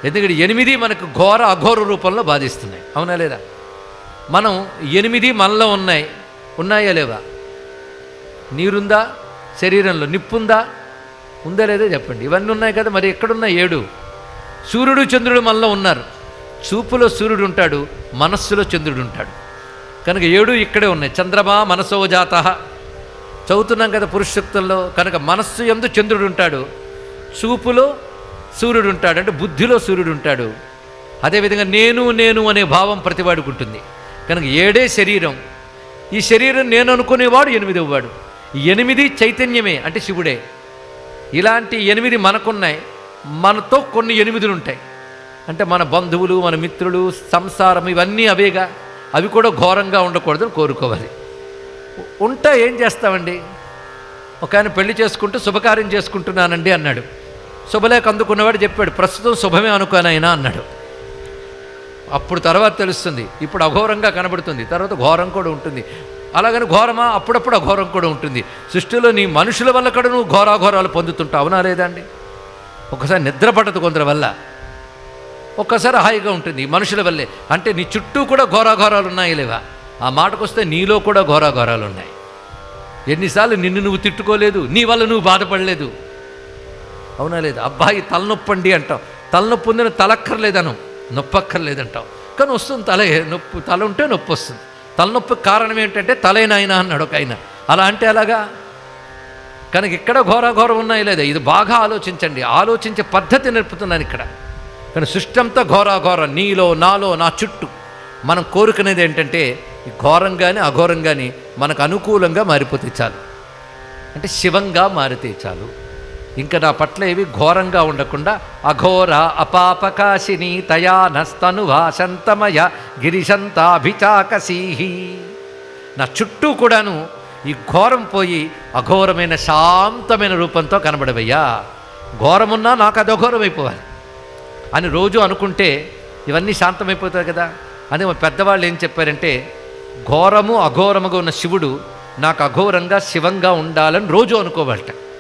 ఎందుకంటే 8 మనకు ఘోర అఘోర రూపంలో బాధిస్తున్నాయి. అవునా లేదా? మనం 8 మనలో ఉన్నాయా లేవా? నీరుందా? శరీరంలో నిప్పుందా? ఉందా లేదా చెప్పండి. ఇవన్నీ ఉన్నాయి కదా, మరి ఎక్కడున్నా 7? సూర్యుడు చంద్రుడు మనలో ఉన్నారు. చూపులో సూర్యుడు ఉంటాడు, మనస్సులో చంద్రుడు ఉంటాడు. కనుక 7 ఇక్కడే ఉన్నాయి. చంద్రమా మనసో జాత చదువుతున్నాం కదా పురుషసూక్తంలో. కనుక మనస్సు యందు చంద్రుడు ఉంటాడు, చూపులో సూర్యుడు ఉంటాడు, అంటే బుద్ధిలో సూర్యుడు ఉంటాడు. అదేవిధంగా నేను అనే భావం ప్రతివాడికి ఉంటుంది. కనుక 7 శరీరం. ఈ శరీరం నేను అనుకునేవాడు 8వ వాడు. 8 చైతన్యమే, అంటే శివుడే. ఇలాంటి 8 మనకున్నాయి. మనతో కొన్ని 8 ఉంటాయి. అంటే మన బంధువులు, మన మిత్రులు, సంసారం, ఇవన్నీ అవేగా. అవి కూడా ఘోరంగా ఉండకూడదని కోరుకోవాలి. ఉంటా ఏం చేస్తామండి? ఒక ఆయన పెళ్లి చేసుకుంటూ శుభకార్యం చేసుకుంటున్నానండి అన్నాడు. శుభలేఖ అందుకున్నవాడు చెప్పాడు, ప్రస్తుతం శుభమే అనుకోనైనా అన్నాడు. అప్పుడు తర్వాత తెలుస్తుంది, ఇప్పుడు అఘోరంగా కనబడుతుంది, తర్వాత ఘోరం కూడా ఉంటుంది. అలాగని ఘోరమా? అప్పుడప్పుడు అఘోరం కూడా ఉంటుంది. సృష్టిలో నీ మనుషుల వల్ల కూడా నువ్వు ఘోరాఘోరాలు పొందుతుంటావు. అవునా లేదా అండి? ఒకసారి నిద్ర పట్టదు కొందరి వల్ల, ఒక్కసారి హాయిగా ఉంటుంది మనుషుల వల్లే. అంటే నీ చుట్టూ కూడా ఘోరాఘోరాలు ఉన్నాయి లేవా? ఆ మాటకొస్తే నీలో కూడా ఘోరాఘోరాలు ఉన్నాయి. ఎన్నిసార్లు నిన్ను నువ్వు తిట్టుకోలేదు, నీ వల్ల నువ్వు బాధపడలేదు. అవునా లేదా? అబ్బాయి తలనొప్పండి అంటావు, తలనొప్పి ఉందని తలక్కర్లేదను, నొప్పక్కర్లేదంటావు, కానీ వస్తుంది నొప్పి. తల ఉంటే నొప్పి వస్తుంది. తలనొప్పికి కారణం ఏంటంటే తలేనాయన అన్నాడు ఒక ఆయన. అలా అంటే అలాగా? కనుక ఇక్కడ ఘోరాఘోరం ఉన్నాయి లేదా? ఇది బాగా ఆలోచించండి. ఆలోచించే పద్ధతి నేర్పుతున్నాను ఇక్కడ. కానీ సృష్టి అంతా ఘోరాఘోరం, నీలో, నాలో, నా చుట్టూ. మనం కోరుకునేది ఏంటంటే ఈ ఘోరంగానే అఘోరంగాని మనకు అనుకూలంగా మారిపోతే చాలు, అంటే శివంగా మారితే చాలు. ఇంకా నా పట్ల ఏవి ఘోరంగా ఉండకుండా అఘోర అపాపకాశిని తయా నస్తను వాసంతమయ గిరిశంతాభిచాకసీహి. నా చుట్టూ కూడాను ఈ ఘోరం పోయి అఘోరమైన శాంతమైన రూపంతో కనబడవయ్యా. ఘోరమున్నా నాకు అది అఘోరం అయిపోవాలి అని రోజు అనుకుంటే ఇవన్నీ శాంతమైపోతాయి కదా. అదే మా పెద్దవాళ్ళు ఏం చెప్పారంటే, ఘోరము అఘోరముగా ఉన్న శివుడు నాకు అఘోరంగా శివంగా ఉండాలని రోజు అనుకోవాలట.